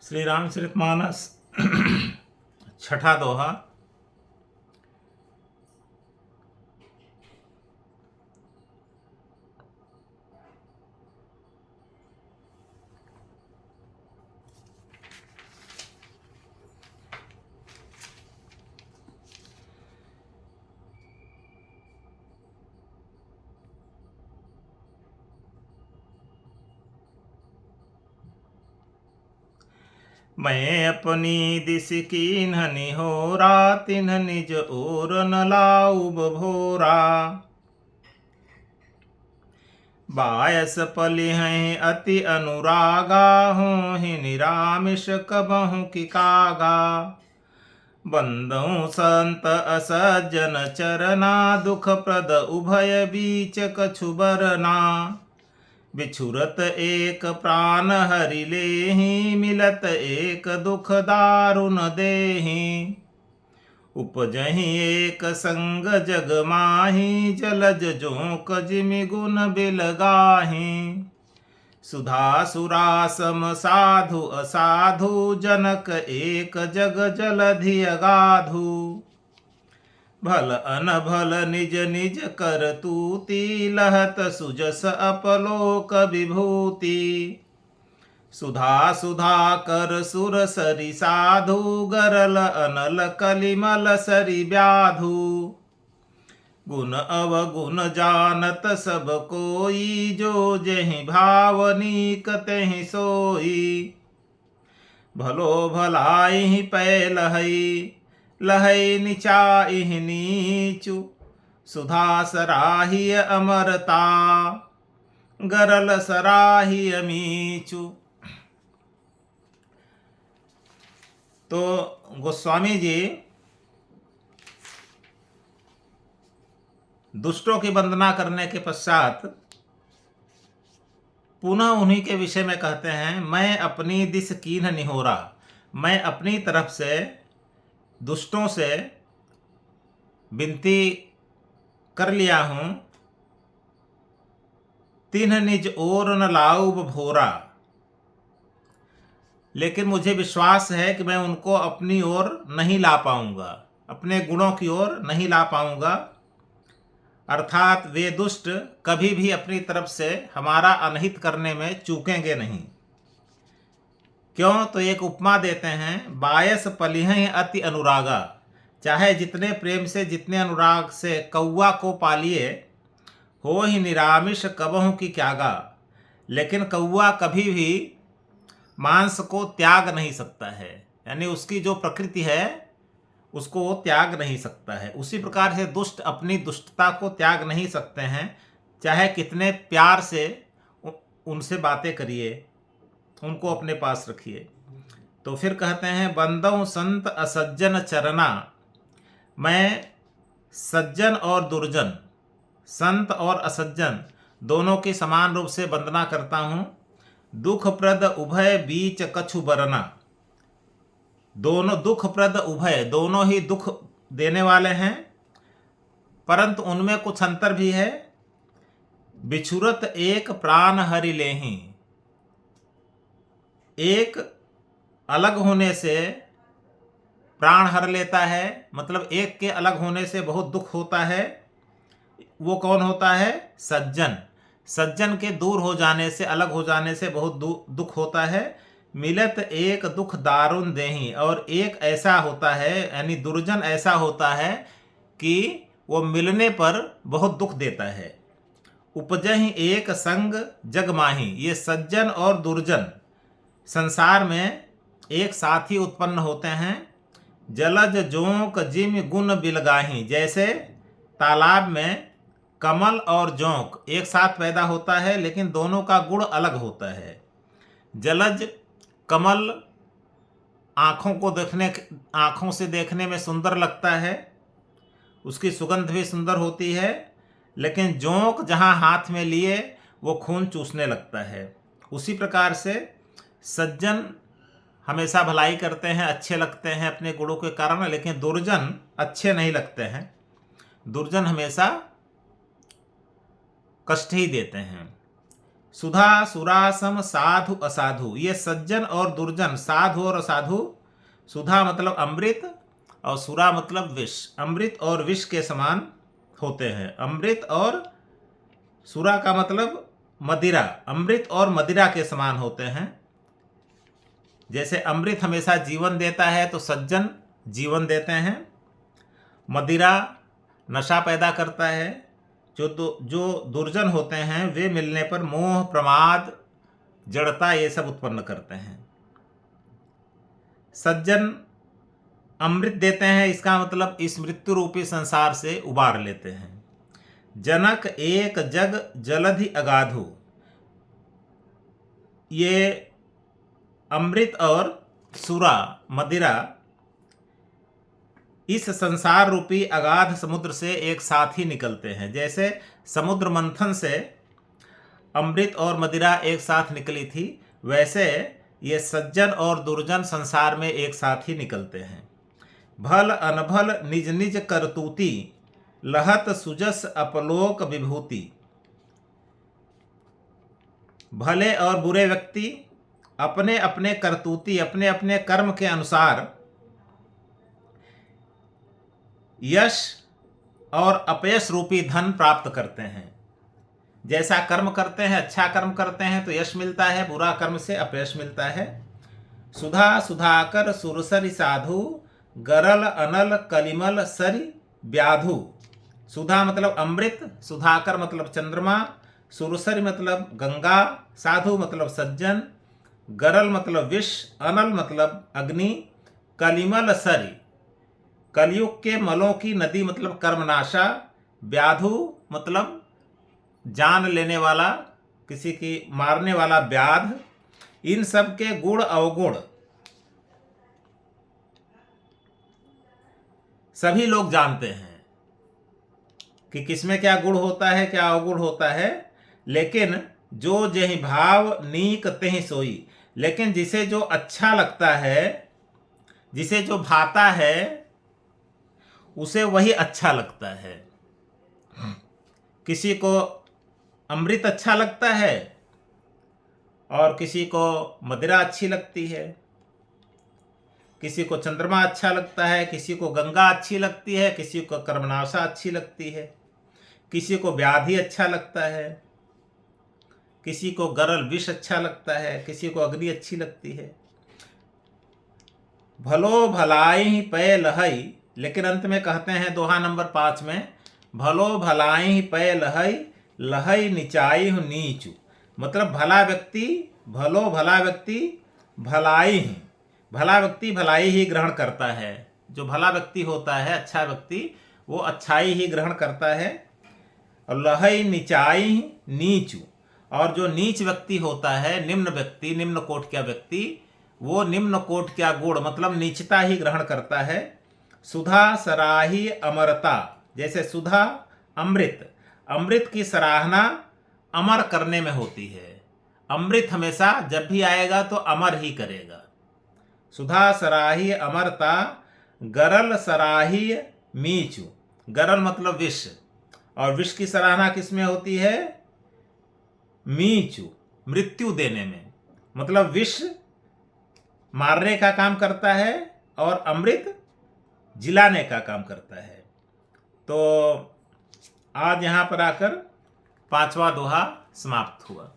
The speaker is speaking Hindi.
श्री रामचरितमानस छठा दोहा। मैं अपनी दिस कीन्ह निहोरा, तिन्ह निज ओर न लाऊब भोरा। बायस पलिहं अति अनुरागा, होहि निरामिष कबहु की कागा। बंदहु संत असज्जन चरना, दुख प्रद उभय बीच कछु बरना। बिछुरत एक प्राण हरि लेहि, मिलत एक दुख दारुण देहि। उपजहि एक संग जग माहि, जलज जोंक जिमि गुण बिलगाहि। सुधा सुरा सम साधु असाधु, जनक एक जग जलधि अगाधु। भल अनभल निज निज कर तूति, लहत सुजस अपलोक विभूति। सुधा सुधा कर सुर सरि साधु, गरल अनल कलिमल सरि व्याधु। गुण अवगुण जानत सब कोई, जो जेहि भावनीक तेहि सोई। भलो भलाई पै लहई, लहई नीचाइहि नीचु। सुधा सराहिय अमरता, गरल सराहिय मीचु। तो गोस्वामी जी दुष्टों की वंदना करने के पश्चात पुनः उन्हीं के विषय में कहते हैं, मैं अपनी दिस कीन्ह निहोरा। मैं अपनी तरफ से दुष्टों से विनती कर लिया हूं। तिन्ह निज ओर न लाऊब भोरा, लेकिन मुझे विश्वास है कि मैं उनको अपनी ओर नहीं ला पाऊंगा, अपने गुणों की ओर नहीं ला पाऊंगा। अर्थात वे दुष्ट कभी भी अपनी तरफ से हमारा अनहित करने में चूकेंगे नहीं। क्यों? तो एक उपमा देते हैं, बायस पलिहं अति अनुरागा। चाहे जितने प्रेम से, जितने अनुराग से कौवा को पालिए, हो ही निरामिष कबहु की क्यागा। लेकिन कौवा कभी भी मांस को त्याग नहीं सकता है, यानी उसकी जो प्रकृति है उसको वो त्याग नहीं सकता है। उसी प्रकार से दुष्ट अपनी दुष्टता को त्याग नहीं सकते हैं, चाहे कितने प्यार से उनसे बातें करिए, उनको अपने पास रखिए। तो फिर कहते हैं, बंदौ संत असज्जन चरना। मैं सज्जन और दुर्जन, संत और असज्जन दोनों की समान रूप से वंदना करता हूँ। दुख प्रद उभय बीच कछु बरना। दोनों दुख प्रद उभय, दोनों ही दुख देने वाले हैं, परंतु उनमें कुछ अंतर भी है। बिछुरत एक प्राण हरि लेहि। एक अलग होने से प्राण हर लेता है, मतलब एक के अलग होने से बहुत दुख होता है। वो कौन होता है? सज्जन। सज्जन के दूर हो जाने से, अलग हो जाने से बहुत दुख होता है। मिलत एक दुख दारुण देहि। और एक ऐसा होता है, यानी दुर्जन ऐसा होता है कि वो मिलने पर बहुत दुख देता है। उपजहि एक संग जग माही। ये सज्जन और दुर्जन संसार में एक साथ ही उत्पन्न होते हैं। जलज जोंक जिम गुण बिलगाही। जैसे तालाब में कमल और जोंक एक साथ पैदा होता है, लेकिन दोनों का गुण अलग होता है। जलज कमल आँखों से देखने में सुंदर लगता है, उसकी सुगंध भी सुंदर होती है, लेकिन जोंक जहाँ हाथ में लिए वो खून चूसने लगता है। उसी प्रकार से सज्जन हमेशा भलाई करते हैं, अच्छे लगते हैं अपने गुणों के कारण, लेकिन दुर्जन अच्छे नहीं लगते हैं। दुर्जन हमेशा कष्ट ही देते हैं। सुधा सुरा सम साधु असाधु, ये सज्जन और दुर्जन, साधु और असाधु, सुधा मतलब अमृत और सुरा मतलब विष, अमृत और विष के समान होते हैं। अमृत और सुरा का मतलब मदिरा, अमृत और मदिरा के समान होते हैं। जैसे अमृत हमेशा जीवन देता है तो सज्जन जीवन देते हैं, मदिरा नशा पैदा करता है, जो दुर्जन होते हैं वे मिलने पर मोह प्रमाद जड़ता ये सब उत्पन्न करते हैं। सज्जन अमृत देते हैं, इसका मतलब इस मृत्यु रूपी संसार से उबार लेते हैं। जनक एक जग जलधि अगाधु, ये अमृत और सुरा मदिरा इस संसार रूपी अगाध समुद्र से एक साथ ही निकलते हैं। जैसे समुद्र मंथन से अमृत और मदिरा एक साथ निकली थी, वैसे ये सज्जन और दुर्जन संसार में एक साथ ही निकलते हैं। भल अनभल निज निज करतूती, लहत सुजस अपलोक विभूति। भले और बुरे व्यक्ति अपने अपने करतूती, अपने अपने कर्म के अनुसार यश और अपयश रूपी धन प्राप्त करते हैं। जैसा कर्म करते हैं, अच्छा कर्म करते हैं तो यश मिलता है, बुरा कर्म से अपयश मिलता है। सुधा सुधाकर सुरसरि साधु, गरल अनल कलिमल सरि व्याधु। सुधा मतलब अमृत, सुधाकर मतलब चंद्रमा, सुरसरि मतलब गंगा, साधु मतलब सज्जन, गरल मतलब विष, अनल मतलब अग्नि, कलिमल सरि कलयुग के मलों की नदी मतलब कर्मनाशा, व्याधु मतलब जान लेने वाला, किसी की मारने वाला व्याध। इन सब के गुण अवगुण सभी लोग जानते हैं कि किसमें क्या गुण होता है, क्या अवगुण होता है, लेकिन जो जेहि भाव नीक तेहि सोई, लेकिन जिसे जो अच्छा लगता है, जिसे जो भाता है, उसे वही अच्छा लगता है। किसी को अमृत अच्छा लगता है और किसी को मदिरा अच्छी लगती है, किसी को चंद्रमा अच्छा लगता है, किसी को गंगा अच्छी लगती है, किसी को कर्मनाशा अच्छी लगती है, किसी को व्याधि अच्छा लगता है, किसी को गरल विष अच्छा लगता है, किसी को अग्नि अच्छी लगती है। भलो भलाई पै लहई, लेकिन अंत में कहते हैं दोहा नंबर 5 में, भलो भलाई पै लहई, लहई निचाई नीचू। मतलब भला व्यक्ति, भलो भला व्यक्ति भलाई ही, भला व्यक्ति भलाई ही ग्रहण करता है। जो भला व्यक्ति होता है, अच्छा व्यक्ति, वो अच्छाई ही ग्रहण करता है। और लहई निचाई नीचू, और जो नीच व्यक्ति होता है, निम्न व्यक्ति, निम्न कोट का व्यक्ति, वो निम्न कोट का गुण मतलब नीचता ही ग्रहण करता है। सुधा सराही अमरता, जैसे सुधा अमृत, अमृत की सराहना अमर करने में होती है। अमृत हमेशा जब भी आएगा तो अमर ही करेगा। सुधा सराही अमरता, गरल सराही मीचू, गरल मतलब विष, और विष की सराहना किसमें होती है? मीचू, मृत्यु देने में। मतलब विष मारने का काम करता है और अमृत जिलाने का काम करता है। तो आज यहाँ पर आकर 5वां दोहा समाप्त हुआ।